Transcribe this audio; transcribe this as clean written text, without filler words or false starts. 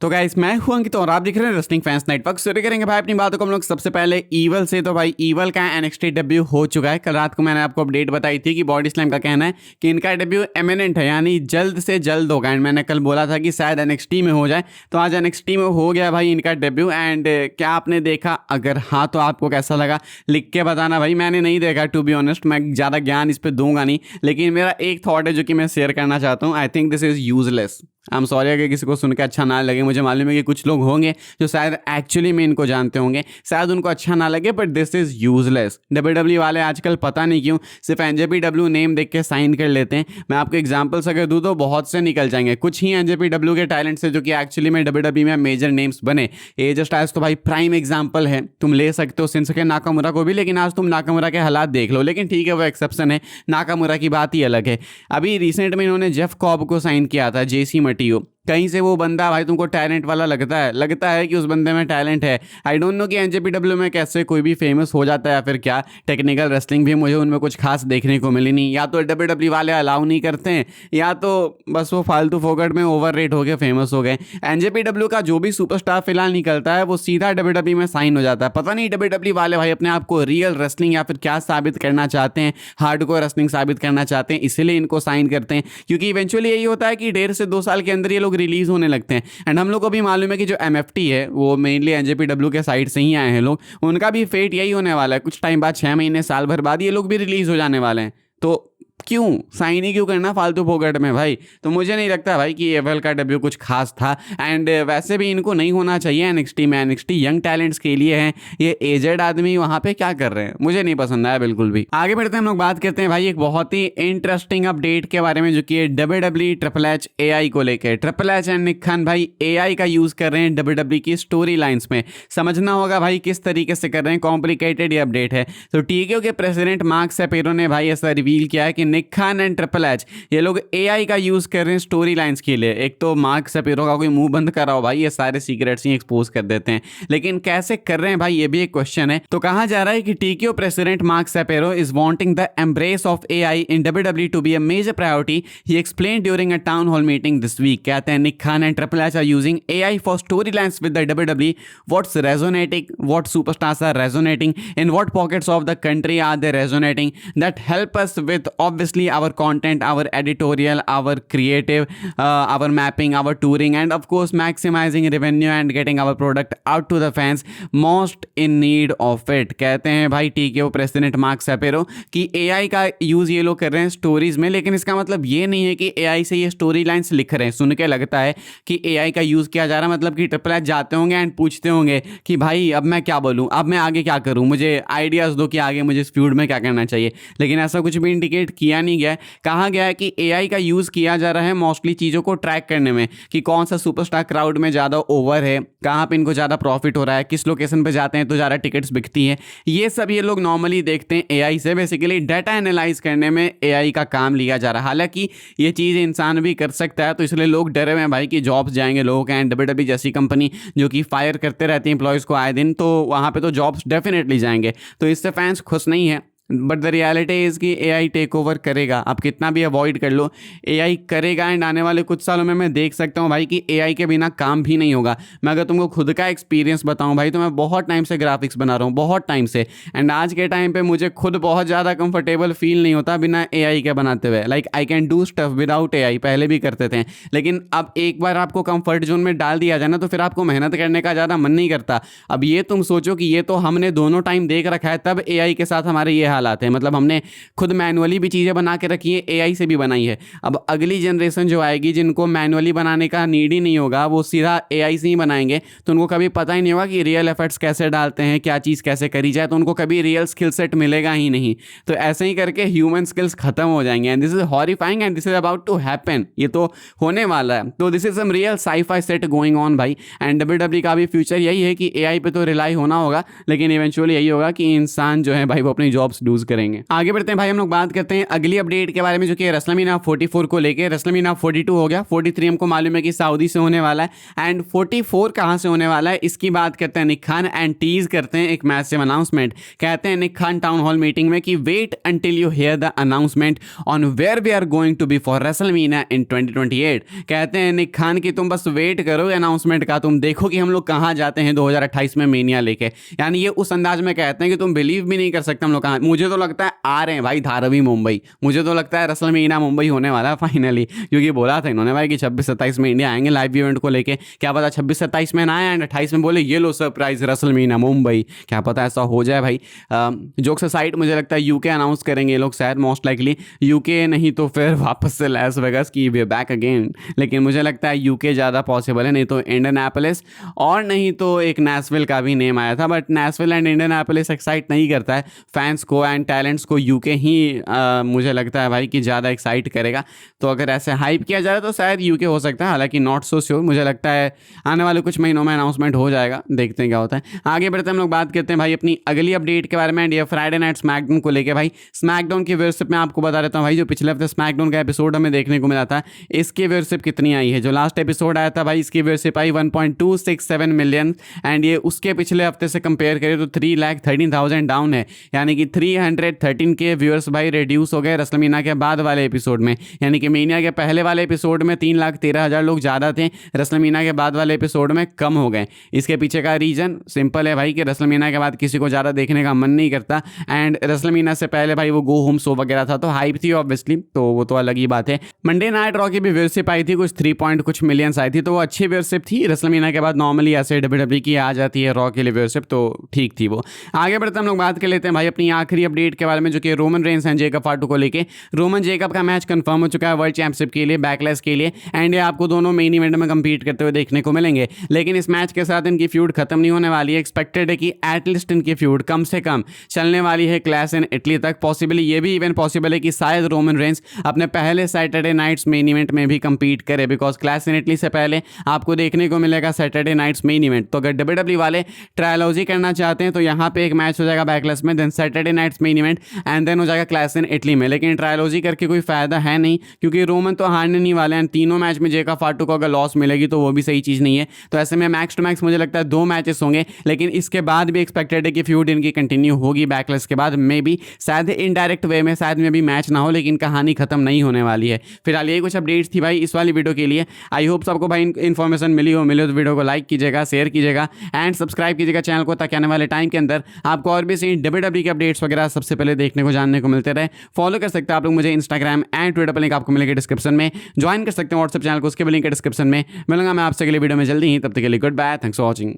तो गाइस मैं हूं अंकित और आप देख रहे हैं रेसलिंग फैंस नेटवर्क। शुरू करेंगे भाई अपनी बातों को हम लोग सबसे पहले ईवल से। तो भाई ईवल का एनएक्सटी डेब्यू हो चुका है। कल रात को मैंने आपको अपडेट बताई थी कि बॉडी स्लैम का कहना है कि इनका डेब्यू इमिनेंट है, यानी जल्द से जल्द होगा। एंड मैंने कल बोला था कि शायद एनएक्सटी में हो जाए, तो आज एनएक्सटी में हो गया भाई इनका डेब्यू। एंड क्या आपने देखा? अगर हाँ तो आपको कैसा लगा लिख के बताना भाई। मैंने नहीं देखा टू बी ऑनेस्ट, मैं ज़्यादा ज्ञान इस पर दूंगा नहीं, लेकिन मेरा एक थॉट है जो कि मैं शेयर करना चाहता हूँ। I think this is useless. I am sorry अगर किसी को सुन के अच्छा ना लगे। मुझे मालूम है कि कुछ लोग होंगे जो शायद एक्चुअली में इनको जानते होंगे, शायद उनको अच्छा ना लगे, but this is useless. W W वाले आजकल पता नहीं क्यों सिर्फ एनजेपीडब्ल्यू नेम देख के साइन कर लेते हैं। मैं आपको एग्जांपल्स अगर दूं तो बहुत से निकल जाएंगे। कुछ ही एनजेपीडब्ल्यू के टैलेंट से जो कि एक्चुअली में डब्ल्यूडब्ल्यू में मेजर नेम्स बने। एजे स्टाइल्स तो भाई प्राइम एग्जाम्पल है, तुम ले सकते हो शिंसुके नाकामुरा को भी, लेकिन आज तुम नाकामुरा के हालात देख लो। लेकिन ठीक है, वो एक्सेप्शन है, नाकामुरा की बात ही अलग है। अभी रिसेंट में इन्होंने जेफ कॉब को साइन किया था, जेसी मटियो। कहीं से वो बंदा भाई तुमको टैलेंट वाला लगता है कि उस बंदे में टैलेंट है। आई डोंट नो कि एनजेपीडब्ल्यू में कैसे कोई भी फेमस हो जाता है या फिर क्या। टेक्निकल रेसलिंग भी मुझे उनमें कुछ खास देखने को मिली नहीं। या तो डब्ल्यूडब्ल्यू वाले अलाउ नहीं करते हैं, या तो बस वो फालतू फोकट में ओवर रेट हो गए फेमस हो गए। एनजेपीडब्ल्यू का जो भी सुपरस्टार फिलहाल निकलता है वो सीधा डब्ल्यूडब्ल्यू में साइन हो जाता है। पता नहीं डब्ल्यूडब्ल्यू वाले भाई अपने आप को रियल रेसलिंग या फिर क्या साबित करना चाहते हैं, हार्डकोर रेसलिंग साबित करना चाहते हैं, इसीलिए इनको साइन करते हैं। क्योंकि इवेंचुअली यही होता है कि 1.5 से 2 साल के अंदर ये लोग रिलीज होने लगते हैं। एंड हम लोग को भी मालूम है कि जो एमएफटी है वो मेनली एनजेपीडब्ल्यू के साइड से ही आए हैं लोग। उनका भी फेट यही होने वाला है, कुछ टाइम बाद, 6 महीने साल भर बाद ये लोग भी रिलीज हो जाने वाले हैं। तो क्यों साइन ही क्यों करना फालतू फोकट में भाई? तो मुझे नहीं लगता भाई कि एवल का डेब्यू कुछ खास था। एंड वैसे भी इनको नहीं होना चाहिए एनएक्सटी में। एनएक्सटी यंग टैलेंट्स के लिए है। ये एजेड आदमी वहां पे क्या कर रहे हैं, मुझे नहीं पसंद आया बिल्कुल भी। आगे बढ़ते हैं, हम लोग बात करते हैं भाई एक बहुत ही इंटरेस्टिंग अपडेट के बारे में, जो कि डब्ल्यूडब्ल्यू ट्रिपल एच एआई को लेकर। ट्रिपल एच एंड निक खान भाई एआई का यूज कर रहे हैं डब्ल्यूडब्ल्यू की स्टोरी लाइन्स में। समझना होगा भाई किस तरीके से कर रहे हैं, कॉम्प्लिकेटेड ये अपडेट है। तो टीके के प्रेसिडेंट मार्क सेपेरो ने भाई ऐसा रिवील किया है कि निक खान एंड ट्रिपल एच ये लोग एआई का यूज कर रहे हैं स्टोरी लाइंस के लिए। एक तो मार्क सेपेरो का कोई मुंह बंद कराओ भाई, ये सारे सीक्रेट्स ही एक्सपोज कर देते हैं, लेकिन कैसे कर रहे हैं भाई ये भी एक क्वेश्चन है। तो कहा जा रहा है कि TKO president Mark Shapiro is wanting the embrace of AI in WW to be a major priority. He explain during a town hall meeting this week. कहते हैं Nick Khan and triple H are using AI for story lines with the WW. What's resonating, what superstars are resonating, in what pockets of the country are they resonating, that help us with obviously our content, our editorial, our creative, our mapping, our touring, and of course maximizing revenue and getting our product out to the fans most in need of it। कहते हैं भाई TKO president Mark सेपेरो कि AI का use ये लोग कर रहे हैं स्टोरीज में, लेकिन इसका मतलब ये नहीं है कि एआई से ये स्टोरी लाइंस लिख रहे हैं। सुन के लगता है कि एआई का यूज किया जा रहा है, मतलब कि ट्रिपल एच जाते होंगे एंड पूछते होंगे कि भाई अब मैं क्या बोलूँ, अब मैं आगे क्या करूँ, मुझे आइडियाज दो कि आगे मुझे इस फ्यूड में क्या करना चाहिए। लेकिन ऐसा कुछ भी इंडिकेट किया नहीं गया। कहा गया है कि एआई का यूज किया जा रहा है मोस्टली चीजों को ट्रैक करने में, कि कौन सा सुपरस्टार क्राउड में ज्यादा ओवर है, कहां पे इनको ज्यादा प्रॉफिट हो रहा है, किस लोकेशन पे जाते हैं तो ज्यादा टिकट्स बिकती है। ये सब ये लोग नॉर्मली देखते हैं एआई से। बेसिकली डाटा एनालाइज करने में एआई का काम लिया जा रहा है। हालांकि ये चीज इंसान भी कर सकता है, तो इसलिए लोग डरे हुए हैं भाई कि जॉब्स जाएंगे लोगों के। एंड डब्ल्यूडब्ल्यू जैसी कंपनी जो कि फायर करते रहती है एम्प्लॉयज को आए दिन, तो वहां पे तो जॉब्स डेफिनेटली जाएंगे। तो इससे फैंस खुश नहीं है। बट द रियलिटी इज़ कि एआई टेक ओवर करेगा। आप कितना भी अवॉइड कर लो, एआई करेगा। एंड आने वाले कुछ सालों में मैं देख सकता हूँ भाई कि एआई के बिना काम भी नहीं होगा। मैं अगर तुमको खुद का एक्सपीरियंस बताऊँ भाई, तो मैं बहुत टाइम से ग्राफिक्स बना रहा हूँ, बहुत टाइम से। एंड आज के टाइम पे मुझे खुद बहुत ज़्यादा कंफर्टेबल फील नहीं होता बिना एआई के बनाते हुए। Like I can do stuff without AI, पहले भी करते थे, लेकिन अब एक बार आपको कंफर्ट जोन में डाल दिया जाए ना, तो फिर आपको मेहनत करने का ज़्यादा मन नहीं करता। अब ये तुम सोचो कि ये तो हमने दोनों टाइम देख रखा है, तब एआई के साथ हमारे ये हालात हैं। मतलब हमने खुद मैनुअली भी चीज़ें बना के रखी है, एआई से भी बनाई है। अब अगली जनरेशन जो आएगी, जिनको मैनुअली बनाने का नीड ही नहीं होगा, वो सीधा एआई से ही बनाएंगे, तो उनको कभी पता ही नहीं होगा कि रियल एफर्ट्स कैसे डालते हैं, क्या चीज़ कैसे करी जाए, तो उनको कभी रियल स्किल सेट मिलेगा ही नहीं। तो ऐसे ही करके ह्यूमन स्किल्स खत्म हो जाएंगे। And this is horrifying and this is about to happen. ये तो होने वाला है। तो this is some real sci-fi set going on भाई। एंड डब्ल्यूडब्ल्यू का भी फ्यूचर यही है कि एआई पे तो रिलाई होना होगा, लेकिन इवेंचुअली यही होगा कि इंसान जो है भाई वो अपनी जॉब्स लूज करेंगे। आगे बढ़ते हैं भाई, हम लोग बात करते हैं अगली अपडेट के बारे में जो कि रेसलमेनिया 44 को लेके। रेसलमेनिया 42 हो गया, 43 हमको मालूम है कि सऊदी से होने वाला है एंड 44 कहाँ से होने वाला है इसकी बात करते हैं निक खान एंड टीज करते हैं एक मैसिव अनाउंसमेंट। कहते हैं Nick Khan town hall meeting में कि wait until you hear the announcement on where we are going to be for WrestleMania in 2028। कहते हैं निक खान की तुम बस वेट करो अनाउंसमेंट का, तुम देखो कि हम लोग कहाँ जाते हैं 2028 में मेनिया लेके। यानी ये उस अंदाज में कहते हैं कि तुम बिलीव भी नहीं कर सकते हम लोग कहाँ। मुझे तो लगता है आ रहे हैं भाई धारावी मुंबई, मुझे तो लगता है रेसलमेनिया मुंबई होने वाला है फाइनली, क्योंकि बोला था इन्होंने भाई कि 26-27 में इंडिया आएंगे लाइव इवेंट को लेके। क्या पता 26-27 में ना आए एंड 28 में बोले ये लो सरप्राइज रेसलमेनिया मुंबई, क्या पता ऐसा हो जाए भाई। जोक्स साइड मुझे लगता है यूके अनाउंस करेंगे ये लोग शायद, मोस्ट लाइकली यूके, नहीं तो फिर वापस से लास वेगास की वे बैक अगेन। लेकिन मुझे लगता है यूके ज़्यादा पॉसिबल है, नहीं तो इंडियनापोलिस और नहीं तो एक नेशविल का भी नेम आया था, बट नेशविल एंड इंडियनापोलिस एक्साइट नहीं करता है फैंस को एंड टैलेंट्स को। यूके ही मुझे लगता है भाई कि ज़्यादा एक्साइट करेगा। तो अगर ऐसे हाइप किया जाए तो शायद यूके हो सकता है, हालांकि नॉट सो श्योर। मुझे लगता है आने वाले कुछ महीनों में अनाउंसमेंट हो जाएगा, देखते हैं क्या होता है। आगे बढ़ते हम लोग बात करते हैं भाई अपनी अगली अपडेट के बारे में एंड ये फ्राइडे नाइट स्मैकडाउन को लेकर। भाई स्मैकडाउन की व्यूअरशिप में आपको बता देता हूँ भाई, जो पिछले हफ्ते स्मैकडाउन का एपिसोड हमें देखने को मिला था इसकी व्यूअरशिप कितनी आई है। जो लास्ट एपिसोड आया था भाई इसकी व्यूअरशिप आई 1.267 मिलियन एंड ये उसके पिछले हफ्ते से कंपेयर करें तो 3,13,000 डाउन है, यानी कि 313 के व्यूअर्स भाई रिड्यूस हो गए रेसलमेनिया के बाद वाले एपिसोड में। यानी कि मेनिया के पहले वाले एपिसोड में 3,13,000 लोग ज़्यादा थे, रेसलमेनिया के बाद वाले एपिसोड में कम हो गए। इसके पीछे का रीजन सिंपल है भाई कि रेसलमेनिया के बाद किसी को ज़्यादा देखने का मन नहीं करता एंड रेसलमेनिया से पहले भाई वो गो होम शो वगैरह था तो हाइप थी ऑब्वियसली, तो वो तो अलग ही बात है। मंडे नाइट रॉ की भी व्यूअरशिप आई थी, कुछ 3 पॉइंट कुछ मिलियंस आई थी, तो वो अच्छी व्यूअरशिप थी। रेसलमेनिया के बाद नॉर्मली ऐसे डब्ल्यूडब्ल्यूई की आ जाती है रॉ के लिए व्यूअरशिप, तो ठीक थी वो। आगे बढ़ते हम लोग बात कर लेते हैं भाई अपनी आखिरी अपडेट के बारे में जो कि रोमन रेंस एंड जेकब फाटू को लेके। रोमन जेकब का मैच कंफर्म हो चुका है वर्ल्ड चैंपियनशिप के लिए, बैकलैश के लिए, एंड ये आपको दोनों मेन इवेंट में कंपीट करते हुए देखने को मिलेंगे। लेकिन इस मैच के साथ इनकी फ्यूड खत्म नहीं होने वाली है। एक्सपेक्टेड है कि एटलीस्ट इनकी फ्यूड कम से कम चलने वाली है क्लैश इन इटली तक। पॉसिबली ये भी इवेंट पॉसिबल है कि शायद रोमन रेंस अपने पहले सैटरडे नाइट्स मेन इवेंट में भी कंपीट करे, बिकॉज क्लैश इन इटली से पहले आपको देखने को मिलेगा सैटरडे नाइट्स मेन इवेंट। तो अगर डब्ल्यूडब्ल्यूई वाले ट्रायलॉजी करना चाहते हैं तो यहाँ पे एक मैच हो जाएगा बैकलैश में, then Saturday Night's Main Event and then हो जाएगा क्लैश इन इटली में। लेकिन ट्रायलॉजी करके कोई फायदा है नहीं, क्योंकि रोमन तो हारने नहीं वाले हैं। तीनों मैच में जेकब फाटू को अगर लॉस मिलेगी तो वो भी सही चीज़ नहीं है। तो ऐसे में मैक्स टू मैक्स मुझे लगता है 2 मैचेस होंगे, लेकिन इसके बाद भी एक्सपेक्टेड है कि फ्यूड इनकी कंटिन्यू होगी बैकलैश के बाद। मे बी शायद इनडायरेक्ट वे में शायद में भी मैच ना हो, लेकिन कहानी खत्म नहीं होने वाली है। फिलहाल यही कुछ अपडेट्स थी भाई इस वाली वीडियो के लिए। आई होप सबको भाई इन्फॉर्मेशन मिली हो तो वीडियो को लाइक कीजिएगा, शेयर कीजिएगा एंड सब्सक्राइब कीजिएगा चैनल को, ताकि आने वाले टाइम के अंदर आपको और भी सही डब्ल्यूडब्ल्यूई के अपडेट्स वगैरह सबसे पहले देखने को जानने को मिलते रहे। फॉलो कर सकते हैं आप लोग मुझे इंस्टाग्राम एंड ट्विटर पर, लिंक आपको मिलेगा डिस्क्रिप्शन में। ज्वाइन कर सकते हैं व्हाट्सएप चैनल को, उसके भी लिंक है डिस्क्रिप्शन में। मिलूंगा मैं आपसे अगले वीडियो में जल्दी ही, तब तक के लिए goodbye, thanks for watching.